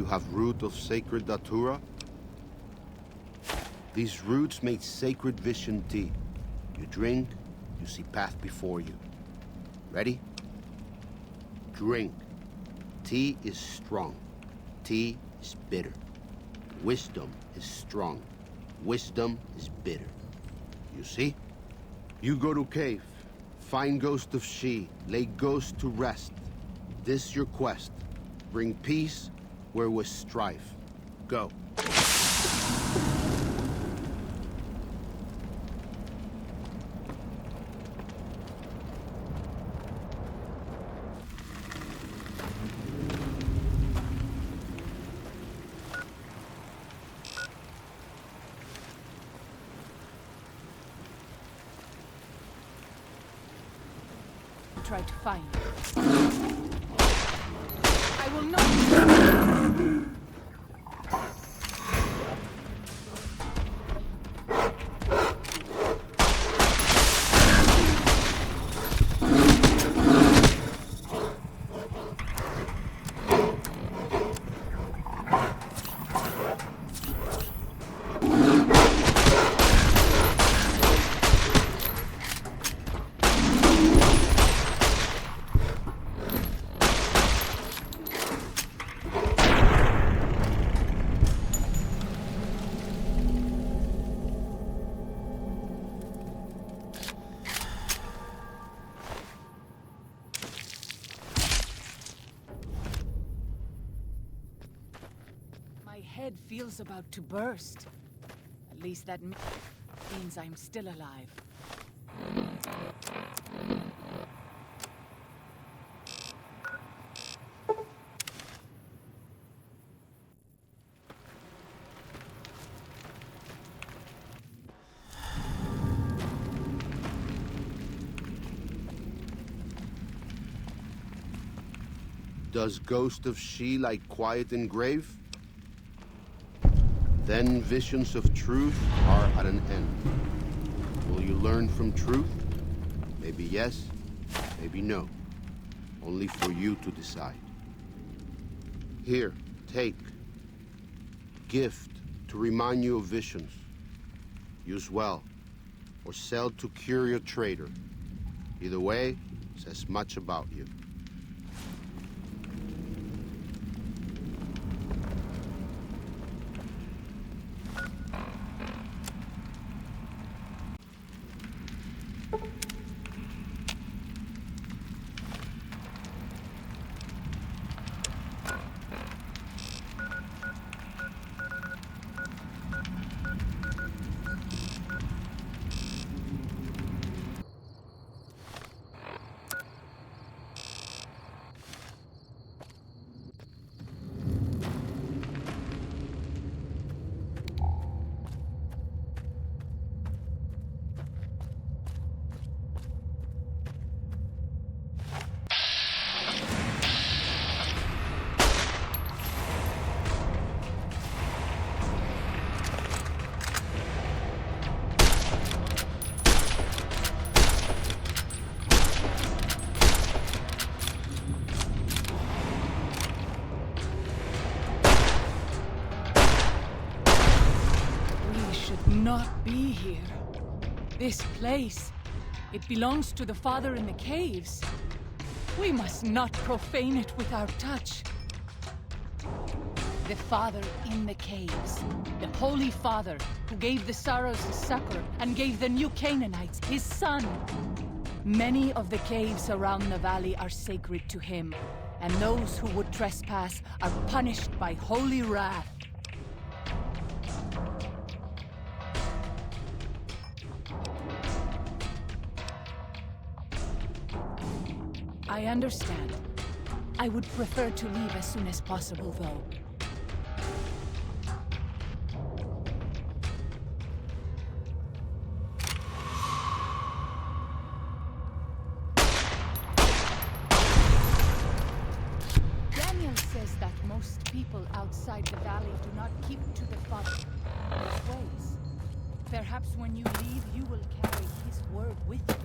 have root of sacred datura? These roots make sacred vision tea. You drink, you see path before you. Ready? Drink. Tea is strong. Tea is bitter. Wisdom is strong. Wisdom is bitter. You see? You go to cave. Find ghost of she. Lay ghost to rest. This your quest. Bring peace where was strife. Go. Try to find it. I will not. My head feels about to burst. At least that means I'm still alive. Does ghost of she like quiet and grave? Then visions of truth are at an end. Will you learn from truth? Maybe yes, maybe no. Only for you to decide. Here, take. Gift to remind you of visions. Use well, or sell to cure your trader. Either way, says much about you. Not be here. This place, it belongs to the Father in the caves. We must not profane it with our touch. The Father in the caves, the Holy Father who gave the Sorrows his succor and gave the new Canaanites his son. Many of the caves around the valley are sacred to him, and those who would trespass are punished by holy wrath. I understand. I would prefer to leave as soon as possible, though. Daniel says that most people outside the valley do not keep to the Father's ways. Perhaps when you leave, you will carry his word with you.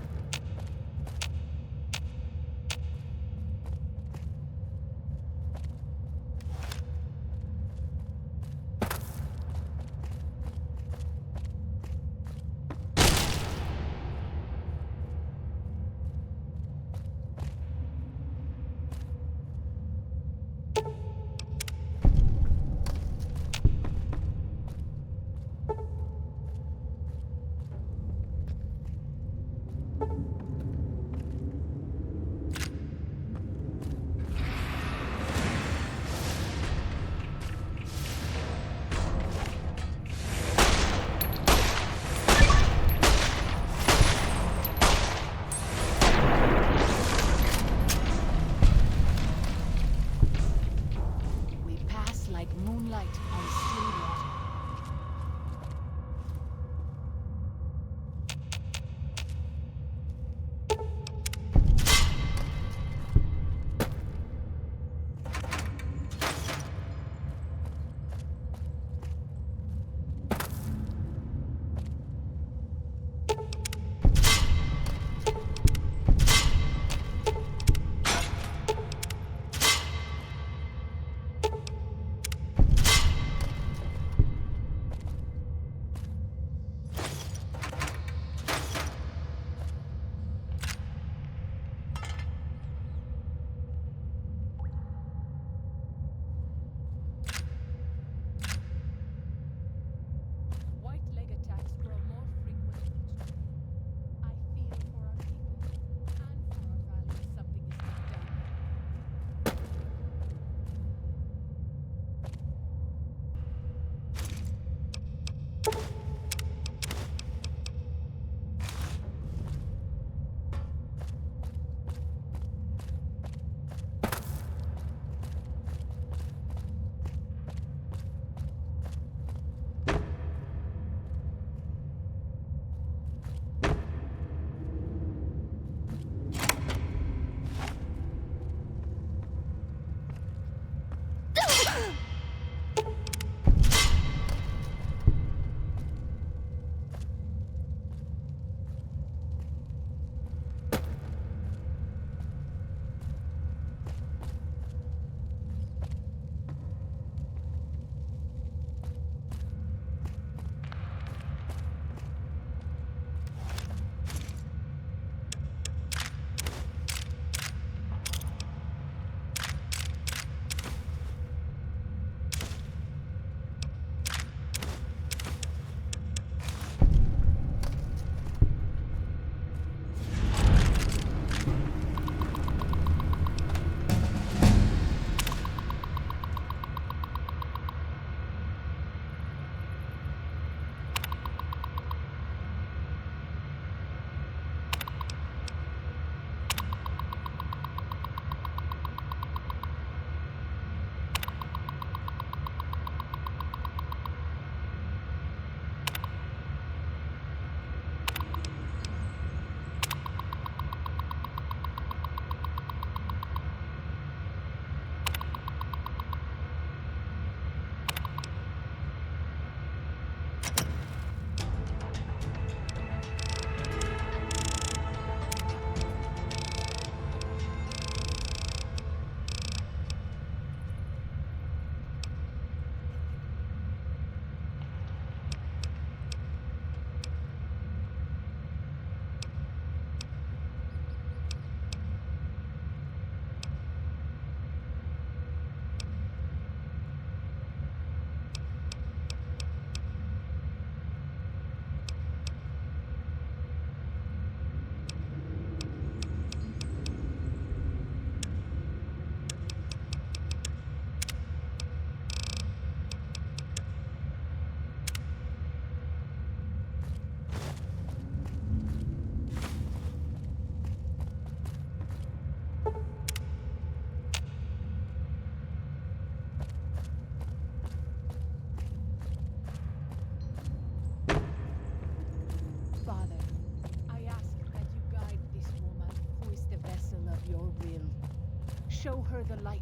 show her the light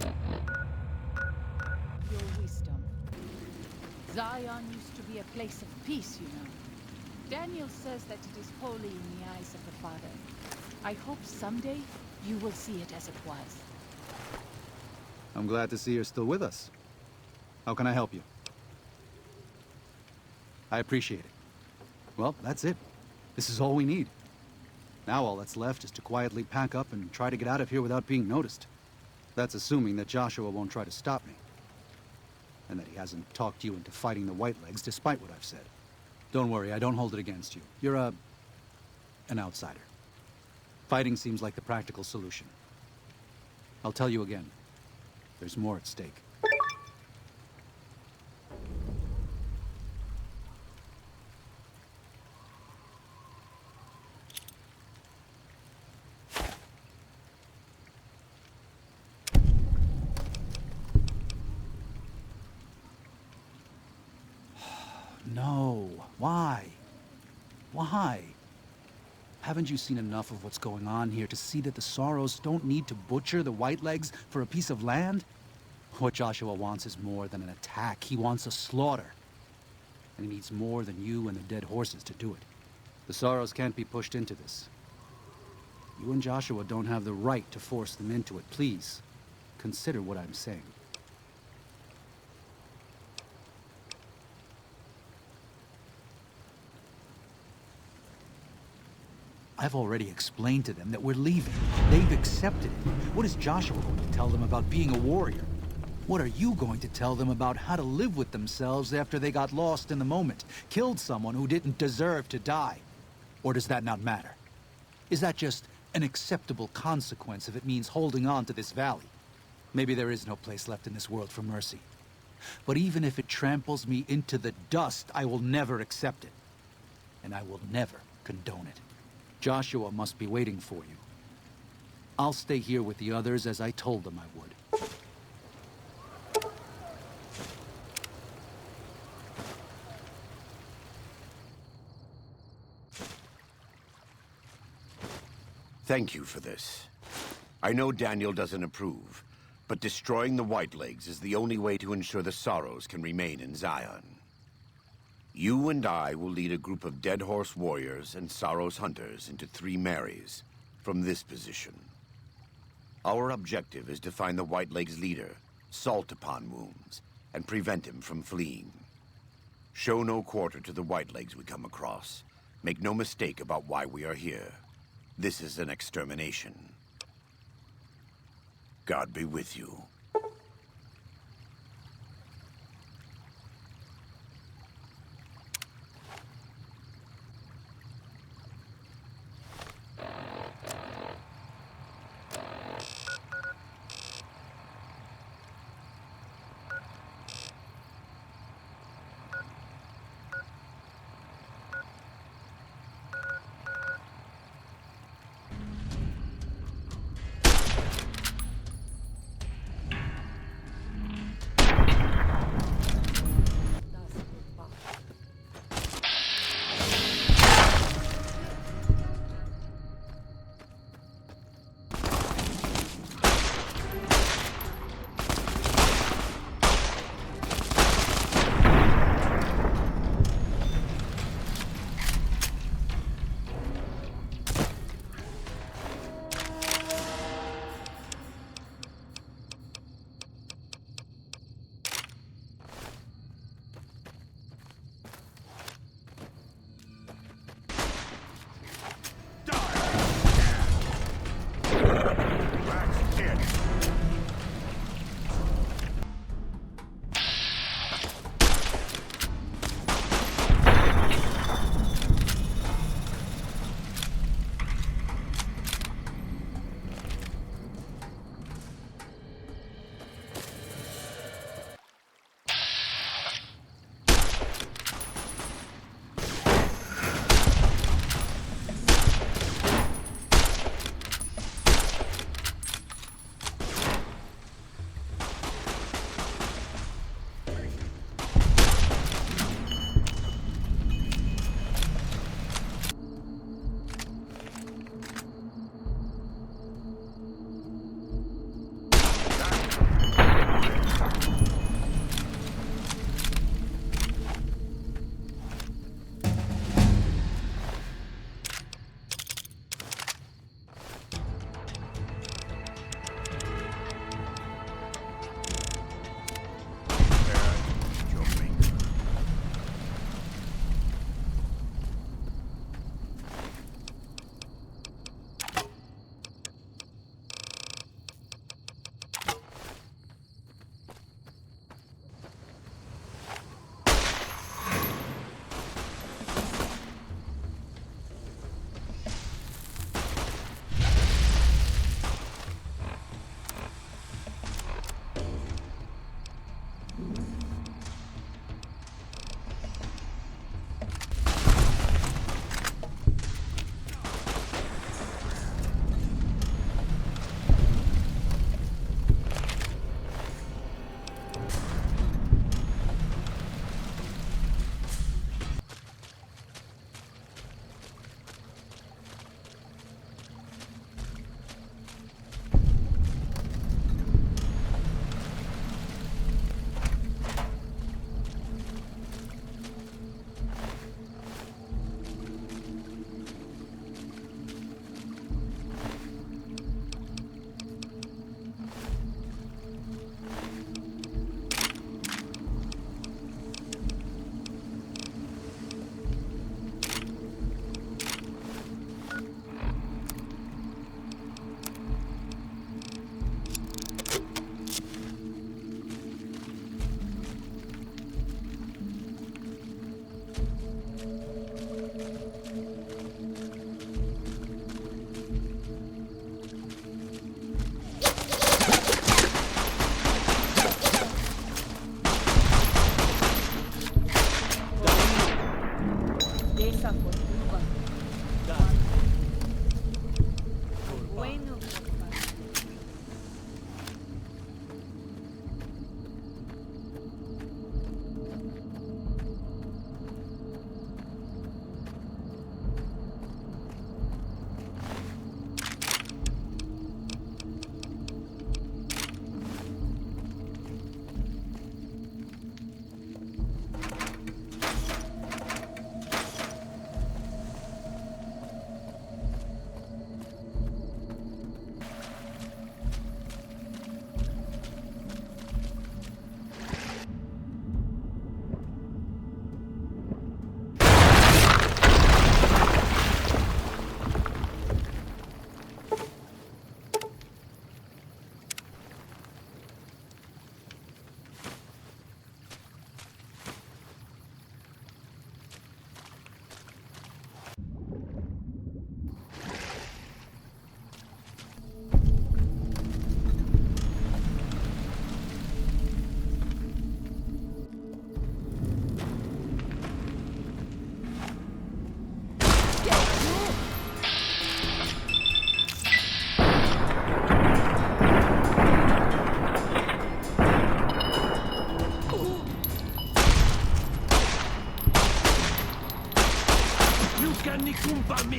of your wisdom. Zion used to be a place of peace, you know. Daniel says that it is holy in the eyes of the Father. I hope someday you will see it as it was. I'm glad to see you're still with us. How can I help you? I appreciate it. Well, that's it. This is all we need. Now all that's left is to quietly pack up and try to get out of here without being noticed. That's assuming that Joshua won't try to stop me. And that he hasn't talked you into fighting the Whitelegs despite what I've said. Don't worry, I don't hold it against you. You're an outsider. Fighting seems like the practical solution. I'll tell you again. There's more at stake. No. Why? Why? Haven't you seen enough of what's going on here to see that the Sorrows don't need to butcher the Whitelegs for a piece of land? What Joshua wants is more than an attack. He wants a slaughter. And he needs more than you and the dead horses to do it. The Sorrows can't be pushed into this. You and Joshua don't have the right to force them into it. Please, consider what I'm saying. I've already explained to them that we're leaving. They've accepted it. What is Joshua going to tell them about being a warrior? What are you going to tell them about how to live with themselves after they got lost in the moment, killed someone who didn't deserve to die? Or does that not matter? Is that just an acceptable consequence if it means holding on to this valley? Maybe there is no place left in this world for mercy. But even if it tramples me into the dust, I will never accept it. And I will never condone it. Joshua must be waiting for you. I'll stay here with the others as I told them I would. Thank you for this. I know Daniel doesn't approve, but destroying the Whitelegs is the only way to ensure the Sorrows can remain in Zion. You and I will lead a group of Dead Horse warriors and Sorrows hunters into 3 Marys from this position. Our objective is to find the Whitelegs leader, Salt Upon Wounds, and prevent him from fleeing. Show no quarter to the Whitelegs we come across. Make no mistake about why we are here. This is an extermination. God be with you.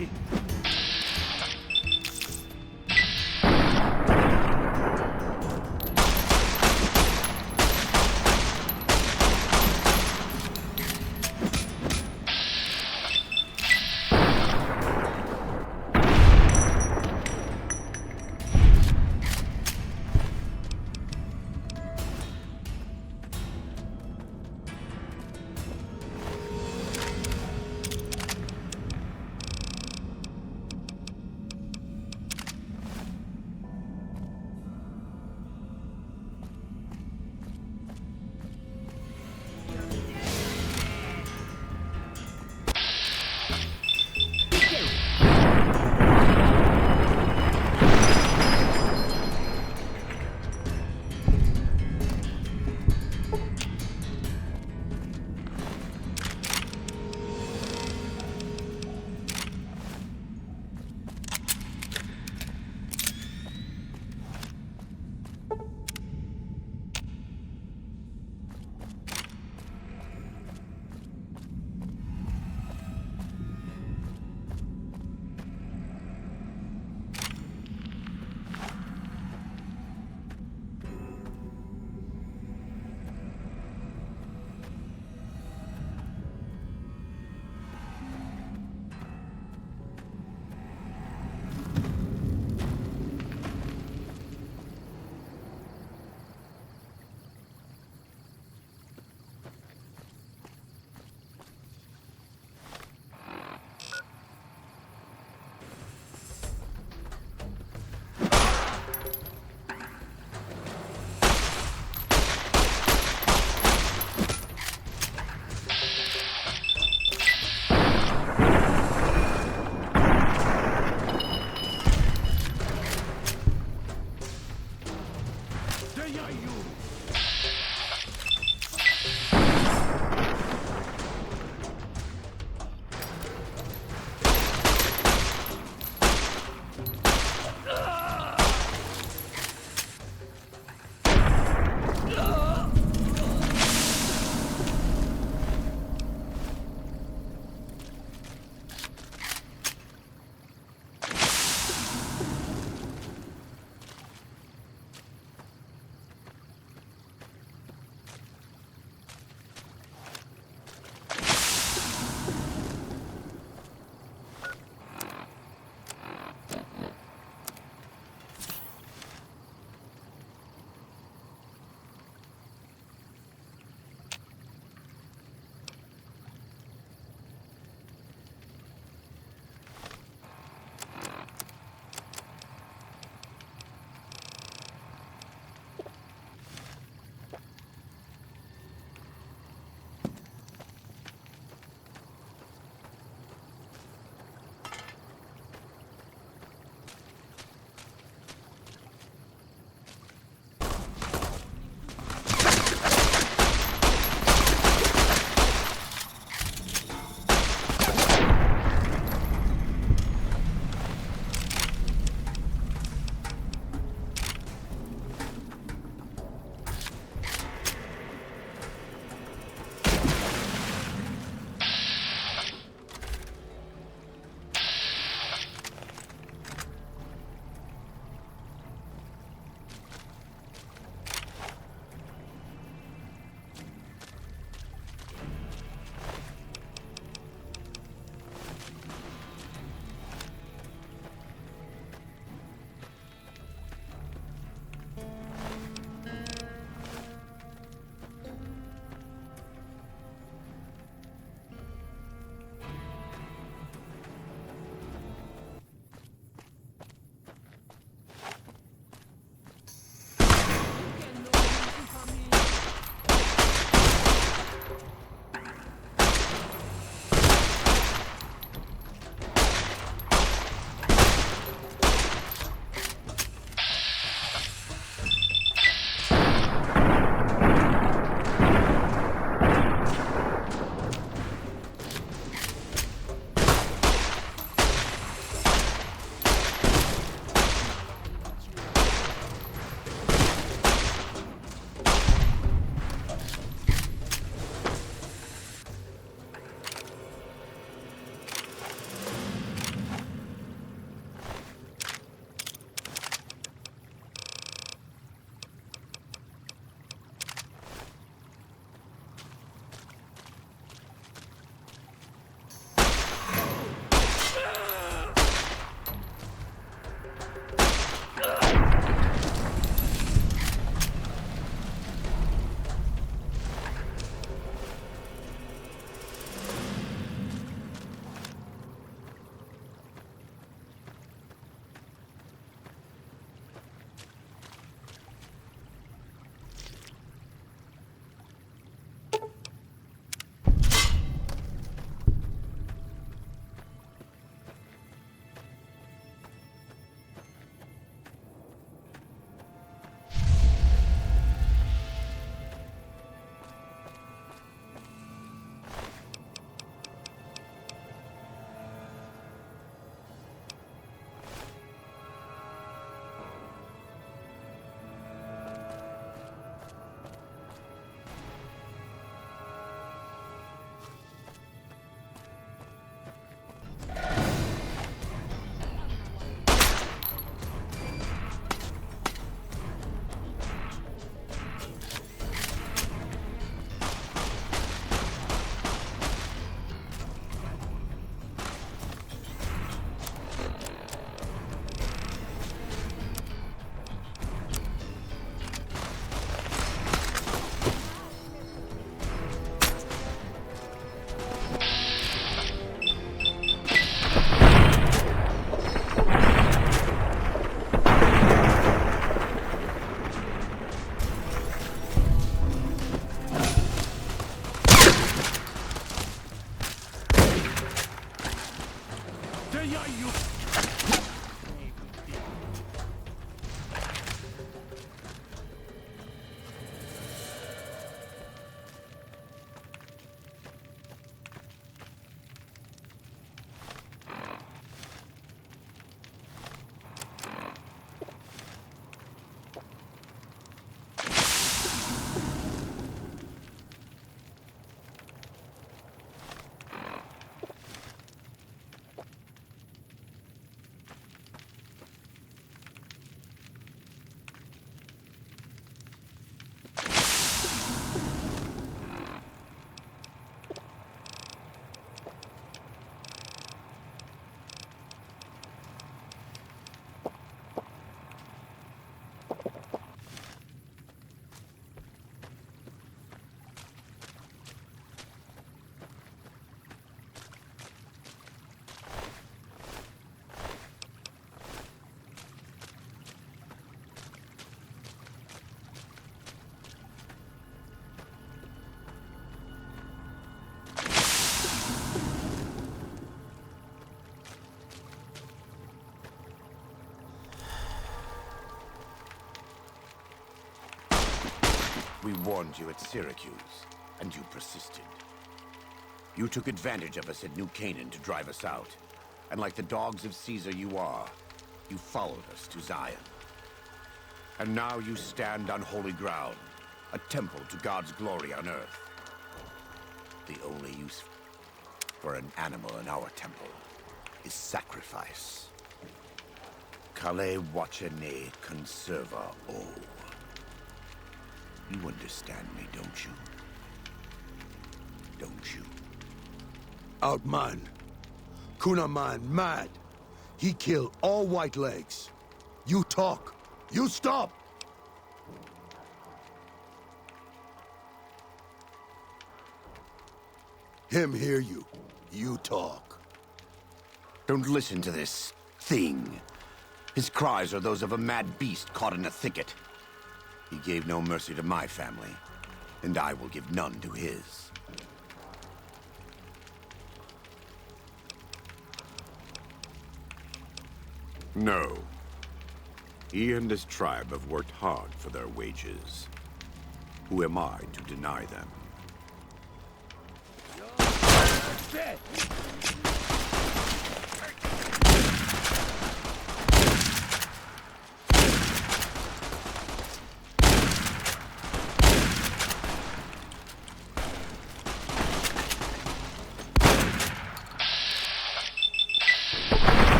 ready. We warned you at Syracuse, and you persisted. You took advantage of us at New Canaan to drive us out. And like the dogs of Caesar you are, you followed us to Zion. And now you stand on holy ground, a temple to God's glory on earth. The only use for an animal in our temple is sacrifice. Kale wachene conserva o. You understand me, don't you? Don't you? Outman. Kunaman mad. He killed all white legs. You talk. You stop! Him hear you. You talk. Don't listen to this thing. His cries are those of a mad beast caught in a thicket. He gave no mercy to my family, and I will give none to his. No. He and his tribe have worked hard for their wages. Who am I to deny them?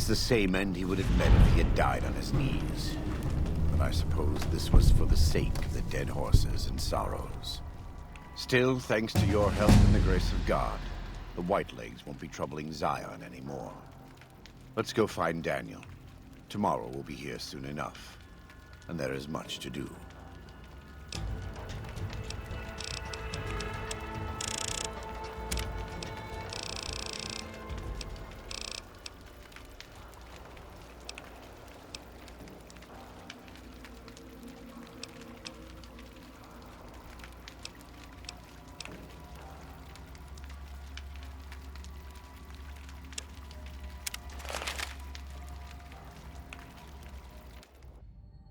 The same end he would have met if he had died on his knees. But I suppose this was for the sake of the dead horses and sorrows. Still, thanks to your help and the grace of God, the Whitelegs won't be troubling Zion anymore. Let's go find Daniel. Tomorrow we'll be here soon enough, and there is much to do.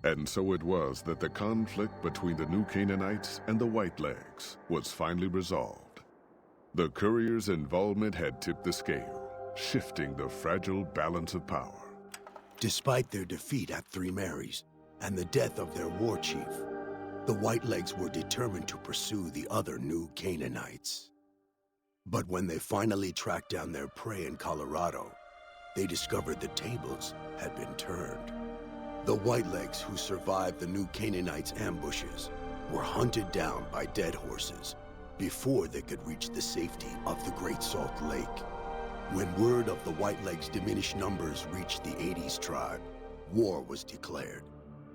And so it was that the conflict between the New Canaanites and the Whitelegs was finally resolved. The courier's involvement had tipped the scale, shifting the fragile balance of power. Despite their defeat at Three Marys and the death of their war chief, the Whitelegs were determined to pursue the other New Canaanites. But when they finally tracked down their prey in Colorado, they discovered the tables had been turned. The Whitelegs who survived the New Canaanites' ambushes were hunted down by dead horses before they could reach the safety of the Great Salt Lake. When word of the Whitelegs' diminished numbers reached the 80s tribe, war was declared,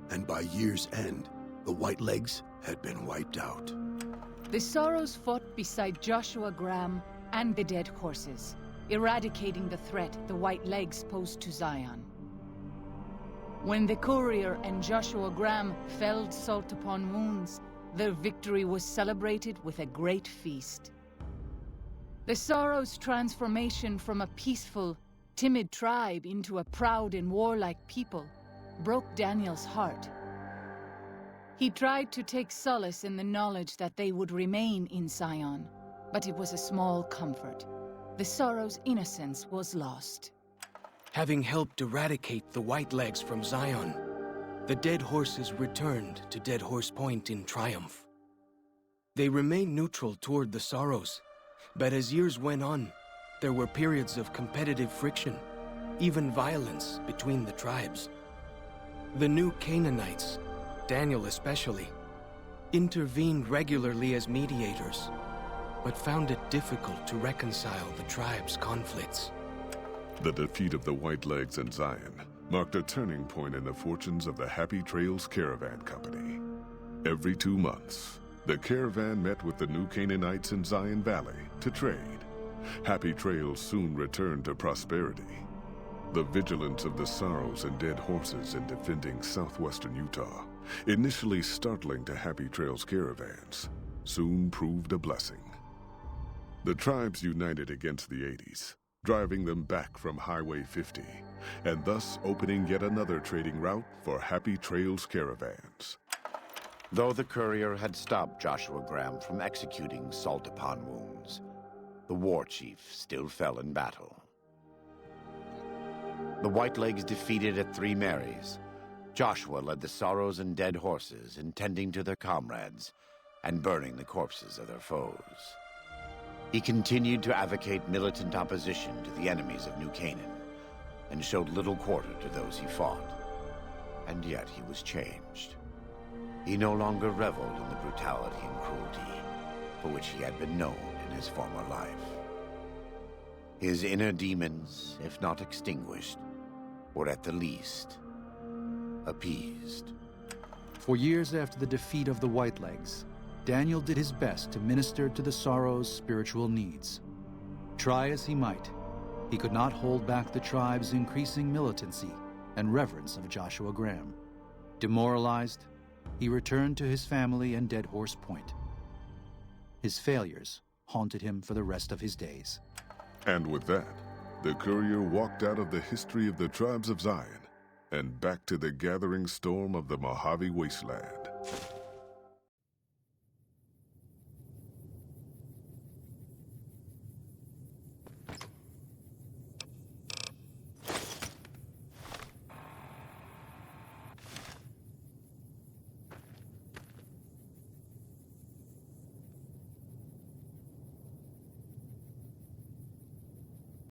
and by year's end, the Whitelegs had been wiped out. The Sorrows fought beside Joshua Graham and the dead horses, eradicating the threat the Whitelegs posed to Zion. When the courier and Joshua Graham felled salt upon wounds, their victory was celebrated with a great feast. The Sorrow's transformation from a peaceful, timid tribe into a proud and warlike people broke Daniel's heart. He tried to take solace in the knowledge that they would remain in Zion, but it was a small comfort. The Sorrow's innocence was lost. Having helped eradicate the Whitelegs from Zion, the Dead Horses returned to Dead Horse Point in triumph. They remained neutral toward the Sorrows, but as years went on, there were periods of competitive friction, even violence between the tribes. The new Canaanites, Daniel especially, intervened regularly as mediators, but found it difficult to reconcile the tribe's conflicts. The defeat of the Whitelegs in Zion marked a turning point in the fortunes of the Happy Trails Caravan Company. Every 2 months, the caravan met with the new Canaanites in Zion Valley to trade. Happy Trails soon returned to prosperity. The vigilance of the Sorrows and Dead Horses in defending southwestern Utah, initially startling to Happy Trails caravans, soon proved a blessing. The tribes united against the 80s, driving them back from Highway 50, and thus opening yet another trading route for Happy Trails caravans. Though the courier had stopped Joshua Graham from executing salt-upon wounds, the war chief still fell in battle. The Whitelegs defeated at Three Marys. Joshua led the Sorrows and Dead Horses in tending to their comrades and burning the corpses of their foes. He continued to advocate militant opposition to the enemies of New Canaan and showed little quarter to those he fought. And yet he was changed. He no longer reveled in the brutality and cruelty for which he had been known in his former life. His inner demons, if not extinguished, were at the least appeased. For years after the defeat of the Whitelegs, Daniel did his best to minister to the Sorrows' spiritual needs. Try as he might, he could not hold back the tribe's increasing militancy and reverence of Joshua Graham. Demoralized, he returned to his family and Dead Horse Point. His failures haunted him for the rest of his days. And with that, the courier walked out of the history of the tribes of Zion and back to the gathering storm of the Mojave Wasteland.